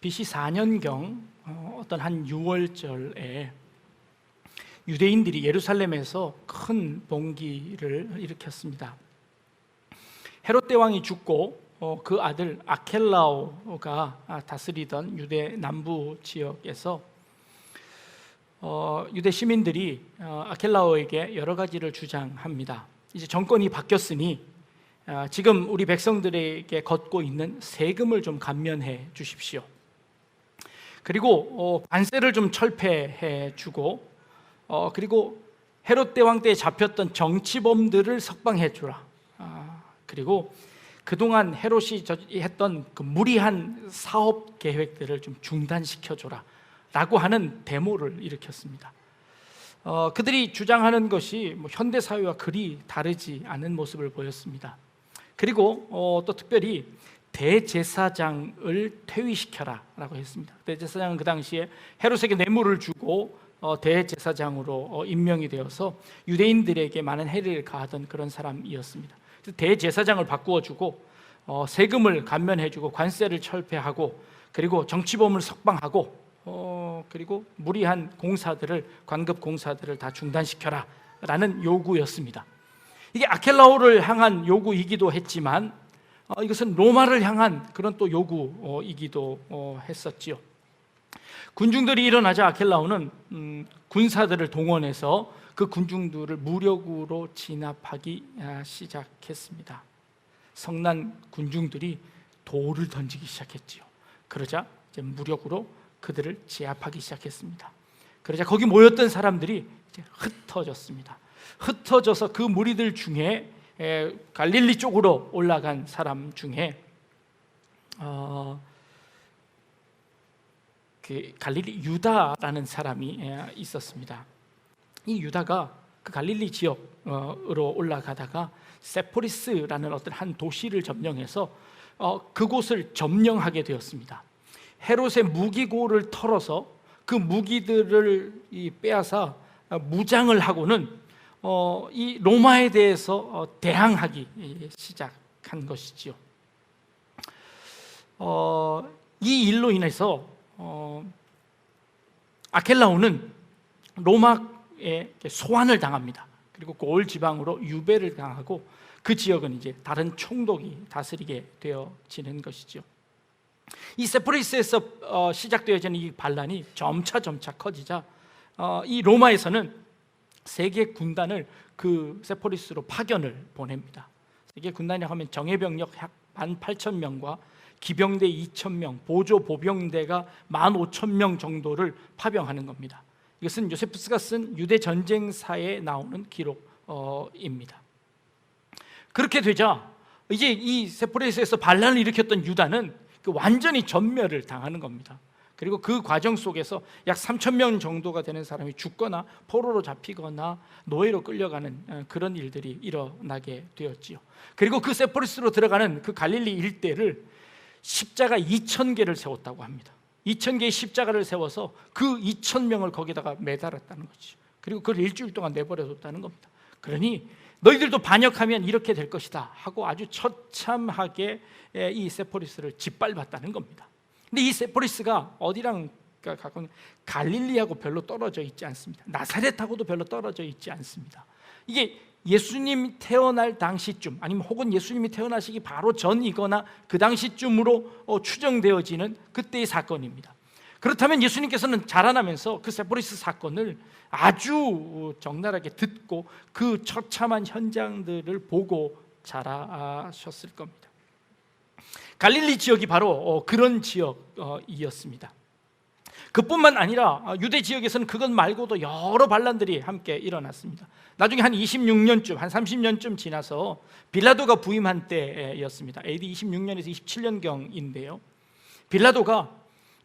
BC 4년경 어떤 한 6월절에 유대인들이 예루살렘에서 큰 봉기를 일으켰습니다. 헤롯 대왕이 죽고 그 아들 아켈라오가 다스리던 유대 남부 지역에서 유대 시민들이 아켈라오에게 여러 가지를 주장합니다. 이제 정권이 바뀌었으니 지금 우리 백성들에게 걷고 있는 세금을 좀 감면해 주십시오. 그리고 관세를 좀 철폐해 주고 그리고 헤롯 대왕 때 잡혔던 정치범들을 석방해 주라. 그리고 그동안 헤롯이 했던 그 무리한 사업 계획들을 좀 중단시켜 줘라 라고 하는 데모를 일으켰습니다. 그들이 주장하는 것이 현대 사회와 그리 다르지 않은 모습을 보였습니다. 그리고 또 특별히 대제사장을 퇴위시켜라 라고 했습니다. 대제사장은 그 당시에 헤롯에게 뇌물을 주고 대제사장으로 임명이 되어서 유대인들에게 많은 해를 가하던 그런 사람이었습니다. 그래서 대제사장을 바꾸어주고 세금을 감면해주고 관세를 철폐하고 그리고 정치범을 석방하고 그리고 무리한 공사들을 관급 공사들을 다 중단시켜라 라는 요구였습니다. 이게 아켈라오를 향한 요구이기도 했지만 이것은 로마를 향한 그런 또 요구이기도 했었지요. 군중들이 일어나자 아켈라오는 군사들을 동원해서 그 군중들을 무력으로 진압하기 시작했습니다. 성난 군중들이 돌을 던지기 시작했지요. 그러자 이제 무력으로 그들을 제압하기 시작했습니다. 그러자 거기 모였던 사람들이 이제 흩어졌습니다. 흩어져서 그 무리들 중에 갈릴리 쪽으로 올라간 사람 중에 그 갈릴리 유다라는 사람이 있었습니다. 이 유다가 그 갈릴리 지역으로 올라가다가 세포리스라는 어떤 한 도시를 점령해서 그곳을 점령하게 되었습니다. 헤롯의 무기고를 털어서 그 무기들을 빼앗아 무장을 하고는 이 로마에 대해서 대항하기 시작한 것이지요. 이 일로 인해서 아켈라오는 로마에 소환을 당합니다. 그리고 고을 지방으로 유배를 당하고 그 지역은 이제 다른 총독이 다스리게 되어지는 것이죠. 이 세포리스에서 시작되어지는 이 반란이 점차 커지자 이 로마에서는 세계 군단을 그 세포리스로 파견을 보냅니다. 세계 군단이 하면 정예병력 약 18,000명과 기병대 2,000명, 보조 보병대가 15,000명 정도를 파병하는 겁니다. 이것은 요세푸스가 쓴 유대 전쟁사에 나오는 기록입니다. 그렇게 되자 이제 이 세포리스에서 반란을 일으켰던 유다는 완전히 전멸을 당하는 겁니다. 그리고 그 과정 속에서 약 3,000명 정도가 되는 사람이 죽거나 포로로 잡히거나 노예로 끌려가는 그런 일들이 일어나게 되었지요. 그리고 그 세포리스로 들어가는 그 갈릴리 일대를 십자가 2,000개를 세웠다고 합니다. 2,000개의 십자가를 세워서 그 2,000명을 거기다가 매달았다는 거죠. 그리고 그걸 일주일 동안 내버려뒀다는 겁니다. 그러니 너희들도 반역하면 이렇게 될 것이다 하고 아주 처참하게 이 세포리스를 짓밟았다는 겁니다. 근데 이 세포리스가 어디랑 가까운 갈릴리하고 별로 떨어져 있지 않습니다. 나사렛하고도 별로 떨어져 있지 않습니다. 이게 예수님이 태어날 당시쯤 아니면 혹은 예수님이 태어나시기 바로 전이거나 그 당시쯤으로 추정되어지는 그때의 사건입니다. 그렇다면 예수님께서는 자라나면서 그 세포리스 사건을 아주 적나라하게 듣고 그 처참한 현장들을 보고 자라셨을 겁니다. 갈릴리 지역이 바로 그런 지역이었습니다. 그뿐만 아니라 유대 지역에서는 그것 말고도 여러 반란들이 함께 일어났습니다. 나중에 한 26년쯤, 한 30년쯤 지나서 빌라도가 부임한 때였습니다. AD 26년에서 27년경인데요. 빌라도가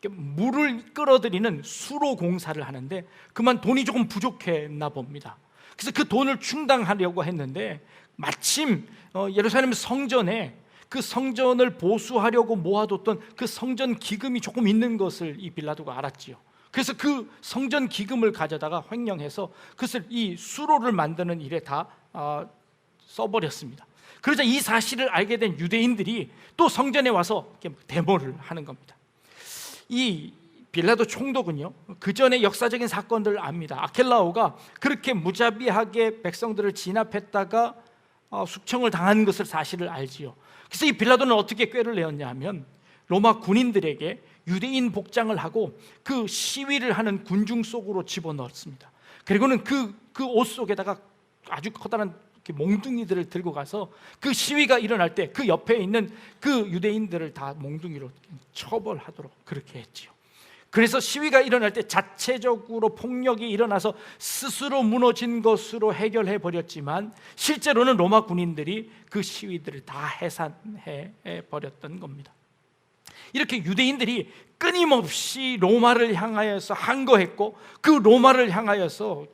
물을 끌어들이는 수로 공사를 하는데 그만 돈이 조금 부족했나 봅니다. 그래서 그 돈을 충당하려고 했는데 마침 예루살렘 성전에 그 성전을 보수하려고 모아뒀던 그 성전 기금이 조금 있는 것을 이 빌라도가 알았지요. 그래서 그 성전 기금을 가져다가 횡령해서 그것을 이 수로를 만드는 일에 다 써버렸습니다. 그러자 이 사실을 알게 된 유대인들이 또 성전에 와서 데모를 하는 겁니다. 이 빌라도 총독은요, 그 전에 역사적인 사건들을 압니다. 아켈라오가 그렇게 무자비하게 백성들을 진압했다가 숙청을 당한 것을 사실을 알지요. 그래서 이 빌라도는 어떻게 꾀를 내었냐 하면 로마 군인들에게 유대인 복장을 하고 그 시위를 하는 군중 속으로 집어넣었습니다. 그리고는 그 옷 속에다가 아주 커다란 몽둥이들을 들고 가서 그 시위가 일어날 때 그 옆에 있는 그 유대인들을 다 몽둥이로 처벌하도록 그렇게 했지요. 그래서 시위가 일어날 때 자체적으로 폭력이 일어나서 스스로 무너진 것으로 해결해 버렸지만 실제로는 로마 군인들이 그 시위들을 다 해산해 버렸던 겁니다. 이렇게 유대인들이 끊임없이 로마를 향하여서 항거했고 그 로마를 향하여서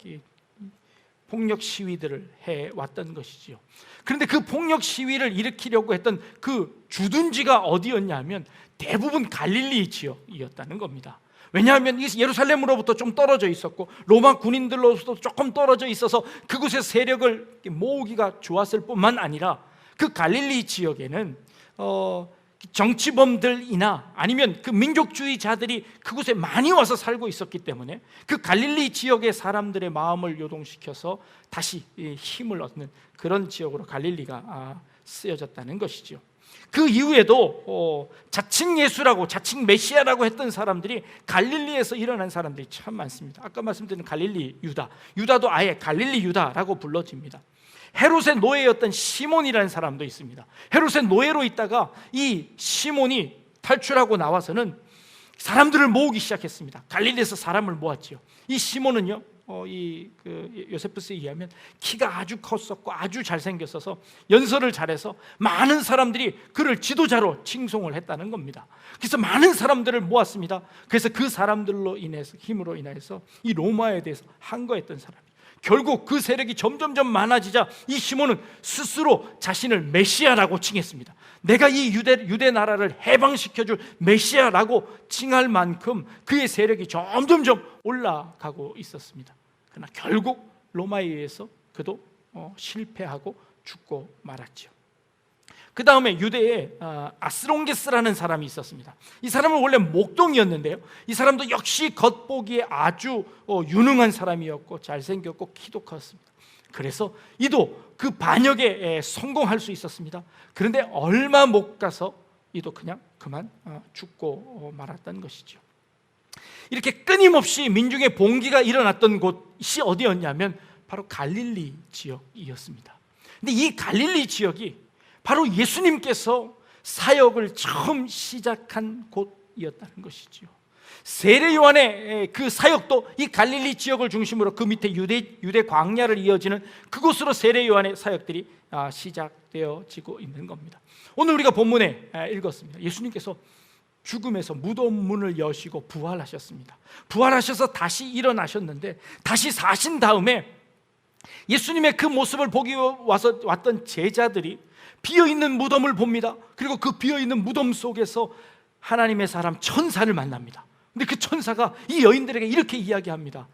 폭력 시위들을 해왔던 것이지요. 그런데 그 폭력 시위를 일으키려고 했던 그 주둔지가 어디였냐면 대부분 갈릴리 지역이었다는 겁니다. 왜냐하면 예루살렘으로부터 좀 떨어져 있었고 로마 군인들로서도 조금 떨어져 있어서 그곳의 세력을 모으기가 좋았을 뿐만 아니라 그 갈릴리 지역에는 정치범들이나 아니면 그 민족주의자들이 그곳에 많이 와서 살고 있었기 때문에 그 갈릴리 지역의 사람들의 마음을 요동시켜서 다시 힘을 얻는 그런 지역으로 갈릴리가 쓰여졌다는 것이죠. 그 이후에도 자칭 예수라고 자칭 메시아라고 했던 사람들이 갈릴리에서 일어난 사람들이 참 많습니다. 아까 말씀드린 갈릴리 유다도 아예 갈릴리 유다라고 불러집니다. 헤롯의 노예였던 시몬이라는 사람도 있습니다. 헤롯의 노예로 있다가 이 시몬이 탈출하고 나와서는 사람들을 모으기 시작했습니다. 갈릴리에서 사람을 모았지요. 이 시몬은요, 요세푸스에 의하면 키가 아주 컸었고 아주 잘생겼어서 연설을 잘해서 많은 사람들이 그를 지도자로 칭송을 했다는 겁니다. 그래서 많은 사람들을 모았습니다. 그래서 그 사람들로 인해서 힘으로 인해서 이 로마에 대해서 항거했던 사람이 결국 그 세력이 점점점 많아지자 이 시몬은 스스로 자신을 메시아라고 칭했습니다. 내가 이 유대 나라를 해방시켜줄 메시아라고 칭할 만큼 그의 세력이 점점점 올라가고 있었습니다. 그러나 결국 로마에 의해서 그도 실패하고 죽고 말았죠. 그 다음에 유대에 아스롱게스라는 사람이 있었습니다. 이 사람은 원래 목동이었는데요, 이 사람도 역시 겉보기에 아주 유능한 사람이었고 잘생겼고 키도 컸습니다. 그래서 이도 그 반역에 성공할 수 있었습니다. 그런데 얼마 못 가서 이도 그냥 그만 죽고 말았던 것이죠. 이렇게 끊임없이 민중의 봉기가 일어났던 곳이 어디였냐면 바로 갈릴리 지역이었습니다. 근데 이 갈릴리 지역이 바로 예수님께서 사역을 처음 시작한 곳이었다는 것이지요. 세례 요한의 그 사역도 이 갈릴리 지역을 중심으로 그 밑에 유대 광야를 이어지는 그곳으로 세례 요한의 사역들이 시작되어지고 있는 겁니다. 오늘 우리가 본문에 읽었습니다. 예수님께서 죽음에서 무덤 문을 여시고 부활하셨습니다. 부활하셔서 다시 일어나셨는데 다시 사신 다음에 예수님의 그 모습을 보기 왔던 제자들이 비어있는 무덤을 봅니다. 그리고 그 비어있는 무덤 속에서 하나님의 사람 천사를 만납니다. 근데 그 천사가 이 여인들에게 이렇게 이야기합니다.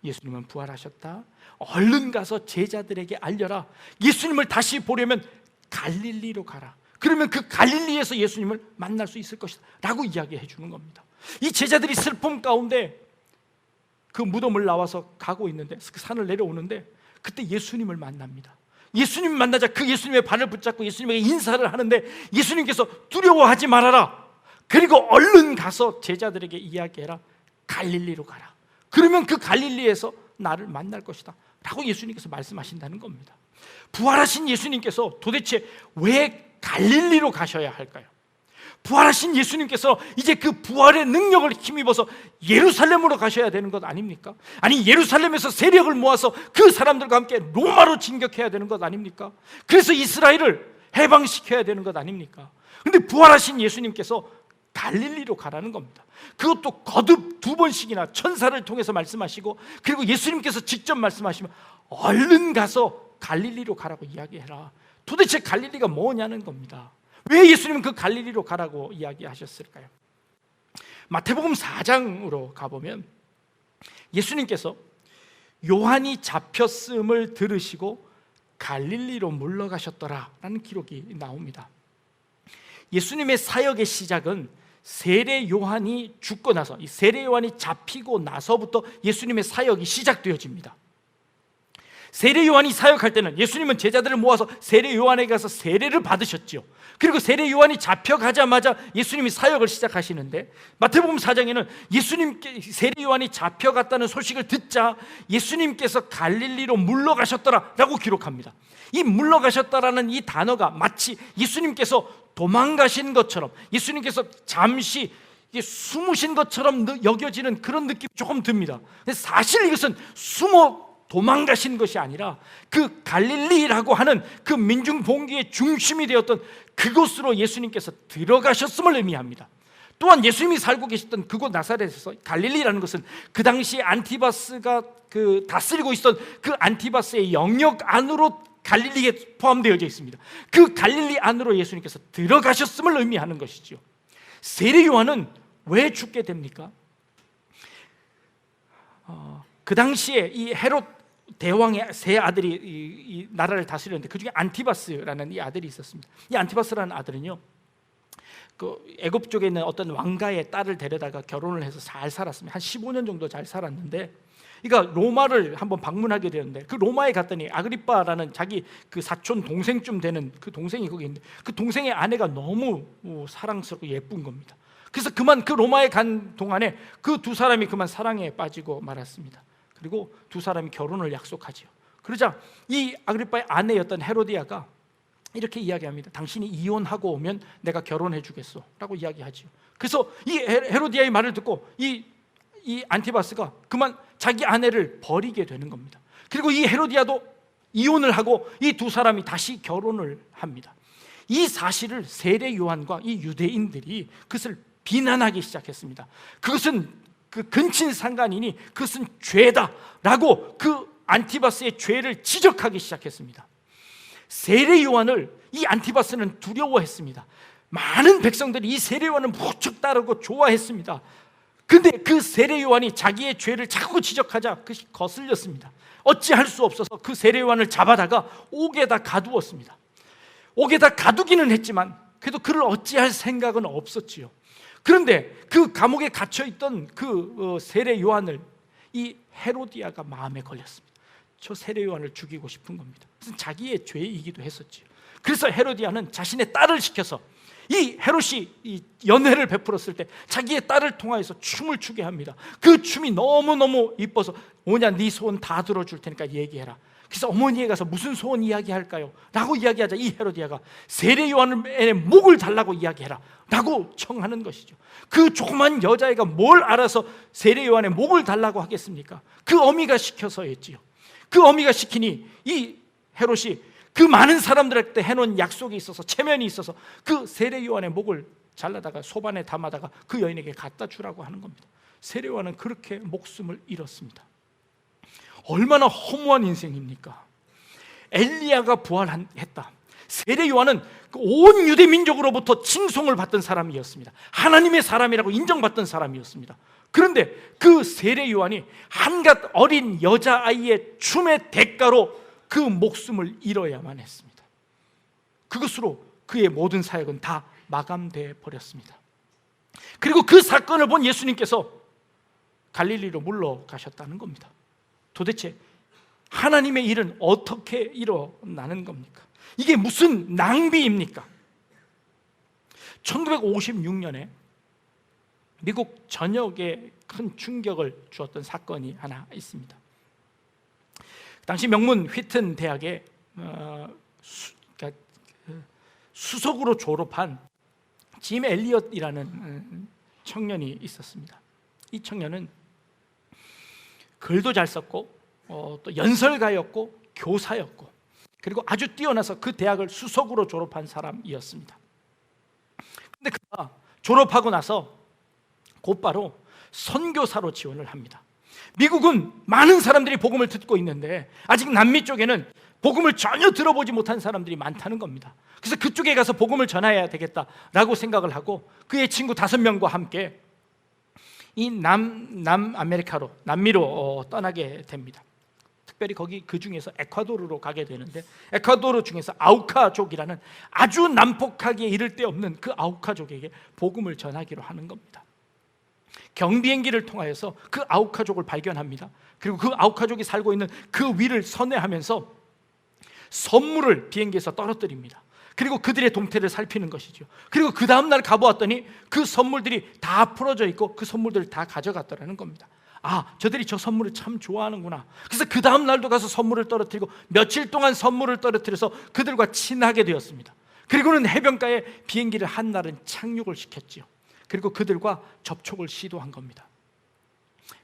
예수님은 부활하셨다. 얼른 가서 제자들에게 알려라. 예수님을 다시 보려면 갈릴리로 가라. 그러면 그 갈릴리에서 예수님을 만날 수 있을 것이다 라고 이야기해 주는 겁니다. 이 제자들이 슬픔 가운데 그 무덤을 나와서 가고 있는데, 그 산을 내려오는데 그때 예수님을 만납니다. 예수님 만나자 그 예수님의 발을 붙잡고 예수님에게 인사를 하는데 예수님께서 두려워하지 말아라. 그리고 얼른 가서 제자들에게 이야기해라. 갈릴리로 가라. 그러면 그 갈릴리에서 나를 만날 것이다 라고 예수님께서 말씀하신다는 겁니다. 부활하신 예수님께서 도대체 왜 갈릴리로 가셔야 할까요? 부활하신 예수님께서 이제 그 부활의 능력을 힘입어서 예루살렘으로 가셔야 되는 것 아닙니까? 아니, 예루살렘에서 세력을 모아서 그 사람들과 함께 로마로 진격해야 되는 것 아닙니까? 그래서 이스라엘을 해방시켜야 되는 것 아닙니까? 그런데 부활하신 예수님께서 갈릴리로 가라는 겁니다. 그것도 거듭 2번씩이나 천사를 통해서 말씀하시고, 그리고 예수님께서 직접 말씀하시면 얼른 가서 갈릴리로 가라고 이야기해라. 도대체 갈릴리가 뭐냐는 겁니다. 왜 예수님은 그 갈릴리로 가라고 이야기하셨을까요? 마태복음 4장으로 가보면 예수님께서 요한이 잡혔음을 들으시고 갈릴리로 물러가셨더라 라는 기록이 나옵니다. 예수님의 사역의 시작은 세례 요한이 죽고 나서, 이 세례 요한이 잡히고 나서부터 예수님의 사역이 시작되어집니다. 세례 요한이 사역할 때는 예수님은 제자들을 모아서 세례 요한에게 가서 세례를 받으셨죠. 그리고 세례 요한이 잡혀가자마자 예수님이 사역을 시작하시는데, 마태복음 4장에는 예수님께 세례 요한이 잡혀갔다는 소식을 듣자 예수님께서 갈릴리로 물러가셨더라 라고 기록합니다. 이 물러가셨다라는 이 단어가 마치 예수님께서 도망가신 것처럼, 예수님께서 잠시 숨으신 것처럼 여겨지는 그런 느낌이 조금 듭니다. 근데 사실 이것은 도망가신 것이 아니라 그 갈릴리라고 하는 그 민중 봉기의 중심이 되었던 그곳으로 예수님께서 들어가셨음을 의미합니다. 또한 예수님이 살고 계셨던 그곳 나사렛에서, 갈릴리라는 것은 그 당시 안티바스가 다스리고 있었던 그 안티바스의 영역 안으로 갈릴리에 포함되어져 있습니다. 그 갈릴리 안으로 예수님께서 들어가셨음을 의미하는 것이죠. 세례 요한은 왜 죽게 됩니까? 그 당시에 이 헤롯 대왕의 세 아들이 이 나라를 다스렸는데, 그 중에 안티바스라는 이 아들이 있었습니다. 이 안티바스라는 아들은요, 그 애굽 쪽에 있는 어떤 왕가의 딸을 데려다가 결혼을 해서 잘 살았습니다. 한 15년 정도 잘 살았는데, 그러니까 로마를 한번 방문하게 되는데, 그 로마에 갔더니 아그리빠라는 자기 그 사촌 동생쯤 되는 그 동생이 거기 있는데, 그 동생의 아내가 너무 사랑스럽고 예쁜 겁니다. 그래서 그만 그 로마에 간 동안에 그 두 사람이 그만 사랑에 빠지고 말았습니다. 그리고 두 사람이 결혼을 약속하죠. 그러자 이 아그리빠의 아내였던 헤로디아가 이렇게 이야기합니다. 당신이 이혼하고 오면 내가 결혼해 주겠소 라고 이야기하죠. 그래서 이 헤로디아의 말을 듣고 이 안티바스가 그만 자기 아내를 버리게 되는 겁니다. 그리고 이 헤로디아도 이혼을 하고 이 두 사람이 다시 결혼을 합니다. 이 사실을 세례 요한과 이 유대인들이 그것을 비난하기 시작했습니다. 그것은 그 근친상간이니 그것은 죄다라고 그 안티바스의 죄를 지적하기 시작했습니다. 세례 요한을 이 안티바스는 두려워했습니다. 많은 백성들이 이 세례 요한을 무척 따르고 좋아했습니다. 근데 그 세례 요한이 자기의 죄를 자꾸 지적하자 그것이 거슬렸습니다. 어찌할 수 없어서 그 세례 요한을 잡아다가 옥에다 가두었습니다. 옥에다 가두기는 했지만 그래도 그를 어찌할 생각은 없었지요. 그런데 그 감옥에 갇혀있던 그 세례 요한을 이 헤로디아가 마음에 걸렸습니다. 저 세례 요한을 죽이고 싶은 겁니다. 그래서 자기의 죄이기도 했었지요. 그래서 헤로디아는 자신의 딸을 시켜서 이 헤롯이 이 연회를 베풀었을 때 자기의 딸을 통하여서 춤을 추게 합니다. 그 춤이 너무너무 이뻐서 오냐 네 소원 다 들어줄 테니까 얘기해라. 그래서 어머니에 가서 무슨 소원 이야기할까요? 라고 이야기하자 이 헤로디아가 세례 요한의 목을 달라고 이야기해라 라고 청하는 것이죠. 그 조그만 여자애가 뭘 알아서 세례 요한의 목을 달라고 하겠습니까? 그 어미가 시켜서였지요. 그 어미가 시키니 이 헤롯이 그 많은 사람들한테 해놓은 약속이 있어서, 체면이 있어서 그 세례 요한의 목을 잘라다가 소반에 담아다가 그 여인에게 갖다 주라고 하는 겁니다. 세례 요한은 그렇게 목숨을 잃었습니다. 얼마나 허무한 인생입니까? 엘리야가 부활했다. 세례 요한은 온 유대 민족으로부터 칭송을 받던 사람이었습니다. 하나님의 사람이라고 인정받던 사람이었습니다. 그런데 그 세례 요한이 한갓 어린 여자아이의 춤의 대가로 그 목숨을 잃어야만 했습니다. 그것으로 그의 모든 사역은 다 마감되어 버렸습니다. 그리고 그 사건을 본 예수님께서 갈릴리로 물러가셨다는 겁니다. 도대체 하나님의 일은 어떻게 일어나는 겁니까? 이게 무슨 낭비입니까? 1956년에 미국 전역에 큰 충격을 주었던 사건이 하나 있습니다. 당시 명문 휘튼 대학에 수석으로 졸업한 짐 엘리엇이라는 청년이 있었습니다. 이 청년은 글도 잘 썼고 또 연설가였고 교사였고 그리고 아주 뛰어나서 그 대학을 수석으로 졸업한 사람이었습니다. 그런데 그가 졸업하고 나서 곧바로 선교사로 지원을 합니다. 미국은 많은 사람들이 복음을 듣고 있는데 아직 남미 쪽에는 복음을 전혀 들어보지 못한 사람들이 많다는 겁니다. 그래서 그쪽에 가서 복음을 전해야 되겠다라고 생각을 하고 그의 친구 5명과 함께 이 남미로 떠나게 됩니다. 특별히 거기 그 중에서 에콰도르로 가게 되는데, 에콰도르 중에서 아우카족이라는 아주 난폭하게 이를 데 없는 그 아우카족에게 복음을 전하기로 하는 겁니다. 경비행기를 통하여서 그 아우카족을 발견합니다. 그리고 그 아우카족이 살고 있는 그 위를 선회하면서 선물을 비행기에서 떨어뜨립니다. 그리고 그들의 동태를 살피는 것이죠. 그리고 그 다음날 가보았더니 그 선물들이 다 풀어져 있고 그 선물들을 다 가져갔더라는 겁니다. 아, 저들이 저 선물을 참 좋아하는구나. 그래서 그 다음날도 가서 선물을 떨어뜨리고 며칠 동안 선물을 떨어뜨려서 그들과 친하게 되었습니다. 그리고는 해변가에 비행기를 한 날은 착륙을 시켰지요. 그리고 그들과 접촉을 시도한 겁니다.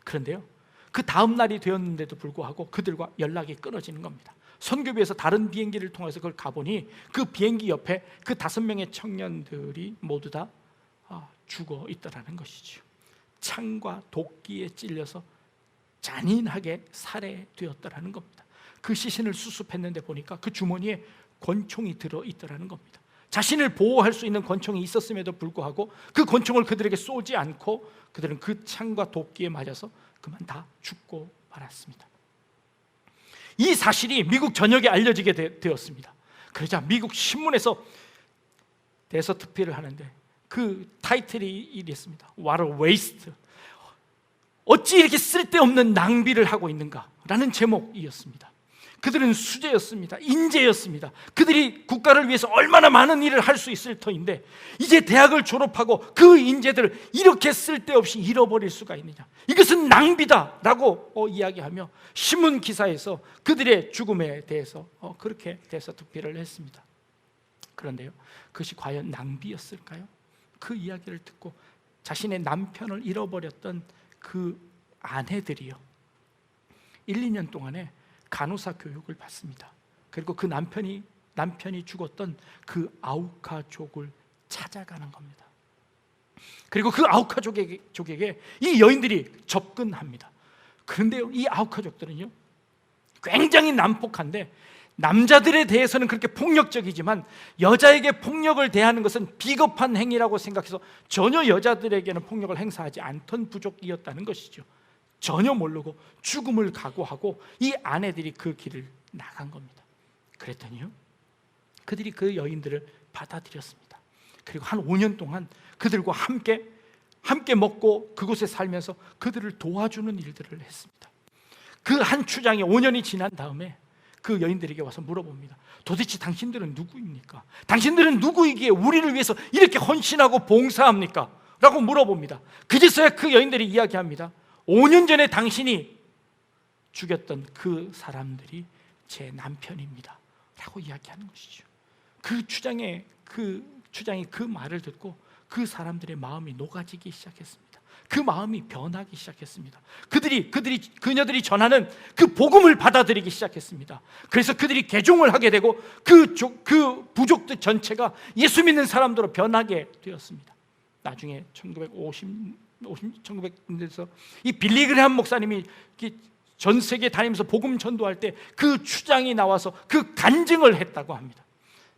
그런데요, 그 다음 날이 되었는데도 불구하고 그들과 연락이 끊어지는 겁니다. 선교부에서 다른 비행기를 통해서 그걸 가보니 그 비행기 옆에 그 5명의 청년들이 모두 다 죽어 있더라는 것이죠. 창과 도끼에 찔려서 잔인하게 살해되었더라는 겁니다. 그 시신을 수습했는데 보니까 그 주머니에 권총이 들어있더라는 겁니다. 자신을 보호할 수 있는 권총이 있었음에도 불구하고 그 권총을 그들에게 쏘지 않고 그들은 그 창과 도끼에 맞아서 그만 다 죽고 말았습니다. 이 사실이 미국 전역에 알려지게 되었습니다. 그러자 미국 신문에서 대서특필을 하는데 그 타이틀이 이랬습니다. What a waste. 어찌 이렇게 쓸데없는 낭비를 하고 있는가 라는 제목이었습니다. 그들은 수재였습니다. 인재였습니다. 그들이 국가를 위해서 얼마나 많은 일을 할 수 있을 터인데 이제 대학을 졸업하고 그 인재들을 이렇게 쓸데없이 잃어버릴 수가 있느냐, 이것은 낭비다라고 이야기하며 신문 기사에서 그들의 죽음에 대해서 그렇게 대서특필을 했습니다. 그런데요, 그것이 과연 낭비였을까요? 그 이야기를 듣고 자신의 남편을 잃어버렸던 그 아내들이요, 1, 2년 동안에 간호사 교육을 받습니다. 그리고 그 남편이 죽었던 그 아우카족을 찾아가는 겁니다. 그리고 그 아우카족에게 이 여인들이 접근합니다. 그런데 이 아우카족들은요, 굉장히 난폭한데 남자들에 대해서는 그렇게 폭력적이지만 여자에게 폭력을 대하는 것은 비겁한 행위라고 생각해서 전혀 여자들에게는 폭력을 행사하지 않던 부족이었다는 것이죠. 전혀 모르고 죽음을 각오하고 이 아내들이 그 길을 나간 겁니다. 그랬더니요, 그들이 그 여인들을 받아들였습니다. 그리고 한 5년 동안 그들과 함께 먹고 그곳에 살면서 그들을 도와주는 일들을 했습니다. 그 한 추장이 5년이 지난 다음에 그 여인들에게 와서 물어봅니다. 도대체 당신들은 누구입니까? 당신들은 누구이기에 우리를 위해서 이렇게 헌신하고 봉사합니까? 라고 물어봅니다. 그제서야 그 여인들이 이야기합니다. 5년 전에 당신이 죽였던 그 사람들이 제 남편입니다 라고 이야기하는 것이죠. 그 추장이 그 말을 듣고 그 사람들의 마음이 녹아지기 시작했습니다. 그 마음이 변하기 시작했습니다. 그녀들이 전하는 그 복음을 받아들이기 시작했습니다. 그래서 그들이 개종을 하게 되고 그 부족들 전체가 예수 믿는 사람들로 변하게 되었습니다. 나중에 1900년대에서 이 빌리 그레함 목사님이 전 세계 다니면서 복음 전도할 때 그 추장이 나와서 그 간증을 했다고 합니다.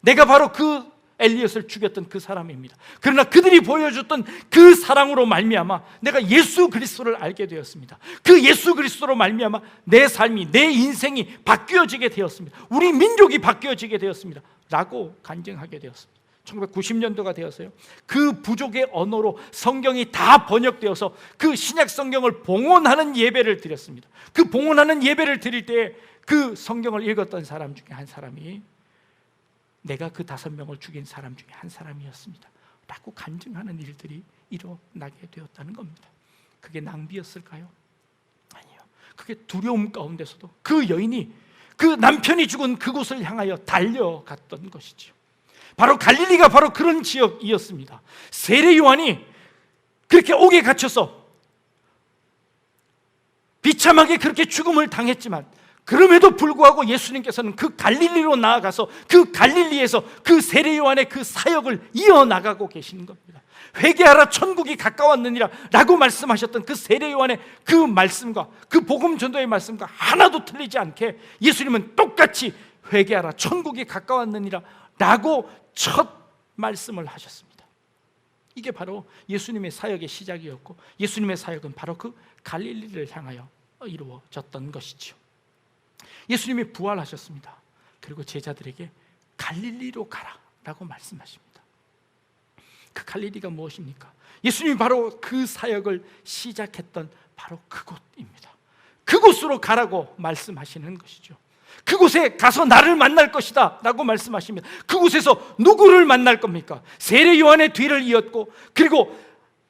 내가 바로 그 엘리엇을 죽였던 그 사람입니다. 그러나 그들이 보여줬던 그 사랑으로 말미암아 내가 예수 그리스도를 알게 되었습니다. 그 예수 그리스도로 말미암아 내 삶이, 내 인생이 바뀌어지게 되었습니다. 우리 민족이 바뀌어지게 되었습니다 라고 간증하게 되었습니다. 1990년도가 되었어요. 그 부족의 언어로 성경이 다 번역되어서 그 신약 성경을 봉헌하는 예배를 드렸습니다. 그 봉헌하는 예배를 드릴 때 그 성경을 읽었던 사람 중에 한 사람이 내가 그 5명을 죽인 사람 중에 한 사람이었습니다 라고 간증하는 일들이 일어나게 되었다는 겁니다. 그게 낭비였을까요? 아니요. 그게 두려움 가운데서도 그 여인이 그 남편이 죽은 그곳을 향하여 달려갔던 것이죠. 바로 갈릴리가 바로 그런 지역이었습니다. 세례 요한이 그렇게 옥에 갇혀서 비참하게 그렇게 죽음을 당했지만 그럼에도 불구하고 예수님께서는 그 갈릴리로 나아가서 그 갈릴리에서 그 세례 요한의 그 사역을 이어나가고 계시는 겁니다. 회개하라 천국이 가까웠느니라 라고 말씀하셨던 그 세례 요한의 그 말씀과 그 복음 전도의 말씀과 하나도 틀리지 않게 예수님은 똑같이 회개하라 천국이 가까웠느니라 라고 첫 말씀을 하셨습니다. 이게 바로 예수님의 사역의 시작이었고 예수님의 사역은 바로 그 갈릴리를 향하여 이루어졌던 것이죠. 예수님이 부활하셨습니다. 그리고 제자들에게 갈릴리로 가라라고 말씀하십니다. 그 갈릴리가 무엇입니까? 예수님이 바로 그 사역을 시작했던 바로 그곳입니다. 그곳으로 가라고 말씀하시는 것이죠. 그곳에 가서 나를 만날 것이다 라고 말씀하십니다. 그곳에서 누구를 만날 겁니까? 세례 요한의 뒤를 이었고, 그리고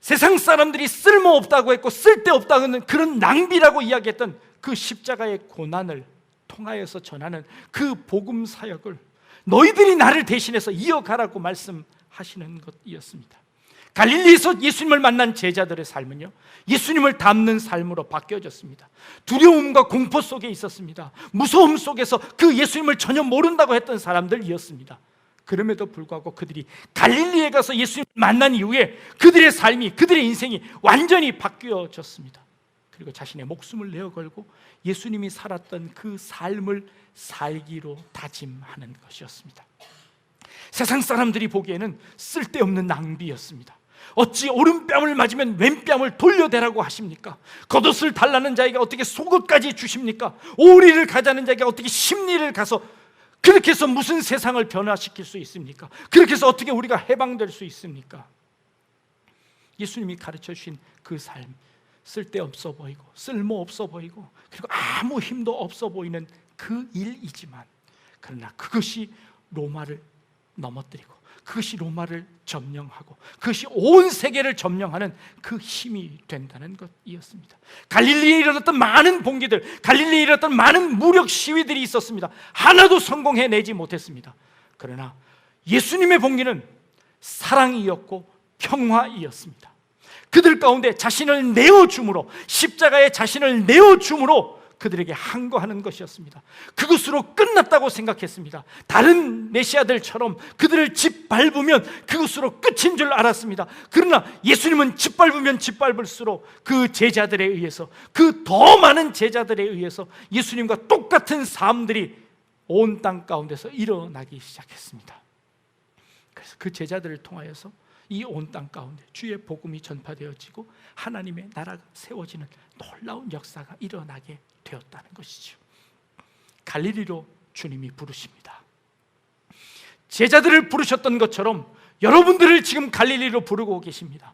세상 사람들이 쓸모없다고 했고 쓸데없다고 하는 그런 낭비라고 이야기했던 그 십자가의 고난을 통하여서 전하는 그 복음 사역을 너희들이 나를 대신해서 이어가라고 말씀하시는 것이었습니다. 갈릴리에서 예수님을 만난 제자들의 삶은요, 예수님을 닮는 삶으로 바뀌어졌습니다. 두려움과 공포 속에 있었습니다. 무서움 속에서 그 예수님을 전혀 모른다고 했던 사람들이었습니다. 그럼에도 불구하고 그들이 갈릴리에 가서 예수님을 만난 이후에 그들의 삶이, 그들의 인생이 완전히 바뀌어졌습니다. 그리고 자신의 목숨을 내어 걸고 예수님이 살았던 그 삶을 살기로 다짐하는 것이었습니다. 세상 사람들이 보기에는 쓸데없는 낭비였습니다. 어찌 오른뺨을 맞으면 왼뺨을 돌려대라고 하십니까? 겉옷을 달라는 자에게 어떻게 속옷까지 주십니까? 오리를 가자는 자에게 어떻게 십리를 가서, 그렇게 해서 무슨 세상을 변화시킬 수 있습니까? 그렇게 해서 어떻게 우리가 해방될 수 있습니까? 예수님이 가르쳐 주신 그 삶, 쓸데없어 보이고 쓸모없어 보이고 그리고 아무 힘도 없어 보이는 그 일이지만, 그러나 그것이 로마를 넘어뜨리고 그것이 로마를 점령하고 그것이 온 세계를 점령하는 그 힘이 된다는 것이었습니다. 갈릴리에 일어났던 많은 봉기들, 갈릴리에 일어났던 많은 무력 시위들이 있었습니다. 하나도 성공해내지 못했습니다. 그러나 예수님의 봉기는 사랑이었고 평화이었습니다. 그들 가운데 자신을 내어줌으로, 십자가에 자신을 내어줌으로 그들에게 항거하는 것이었습니다. 그것으로 끝났다고 생각했습니다. 다른 메시아들처럼 그들을 짓밟으면 그것으로 끝인 줄 알았습니다. 그러나 예수님은 짓밟으면 짓밟을수록 그 제자들에 의해서, 그 더 많은 제자들에 의해서 예수님과 똑같은 삶들이 온 땅 가운데서 일어나기 시작했습니다. 그래서 그 제자들을 통하여서 이 온 땅 가운데 주의 복음이 전파되어지고 하나님의 나라가 세워지는 놀라운 역사가 일어나게 되었다는 것이죠. 갈릴리로 주님이 부르십니다. 제자들을 부르셨던 것처럼 여러분들을 지금 갈릴리로 부르고 계십니다.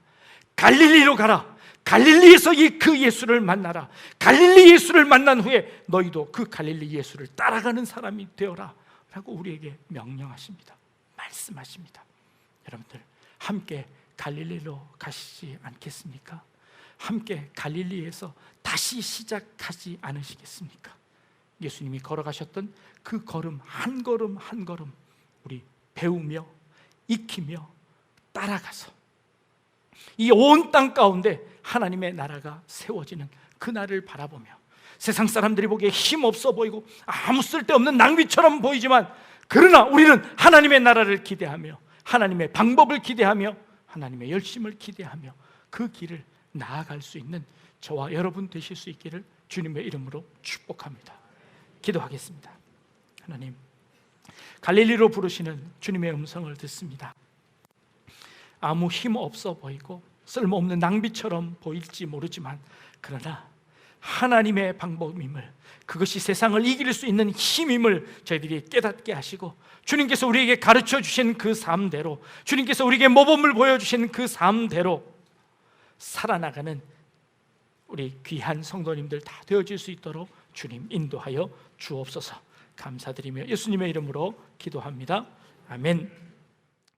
갈릴리로 가라. 갈릴리에서 그 예수를 만나라. 갈릴리 예수를 만난 후에 너희도 그 갈릴리 예수를 따라가는 사람이 되어라 라고 우리에게 명령하십니다. 말씀하십니다. 여러분들 함께 갈릴리로 가시지 않겠습니까? 함께 갈릴리에서 다시 시작하지 않으시겠습니까? 예수님이 걸어가셨던 그 걸음 한 걸음 한 걸음 우리 배우며 익히며 따라가서 이 온 땅 가운데 하나님의 나라가 세워지는 그날을 바라보며, 세상 사람들이 보기에 힘없어 보이고 아무 쓸데없는 낭비처럼 보이지만, 그러나 우리는 하나님의 나라를 기대하며 하나님의 방법을 기대하며 하나님의 열심을 기대하며 그 길을 나아갈 수 있는 저와 여러분 되실 수 있기를 주님의 이름으로 축복합니다. 기도하겠습니다. 하나님, 갈릴리로 부르시는 주님의 음성을 듣습니다. 아무 힘 없어 보이고 쓸모없는 낭비처럼 보일지 모르지만, 그러나 하나님의 방법임을, 그것이 세상을 이길 수 있는 힘임을 저희들이 깨닫게 하시고, 주님께서 우리에게 가르쳐 주신 그 삶대로, 주님께서 우리에게 모범을 보여주신 그 삶대로 살아나가는 우리 귀한 성도님들 다 되어질 수 있도록 주님 인도하여 주옵소서. 감사드리며 예수님의 이름으로 기도합니다. 아멘.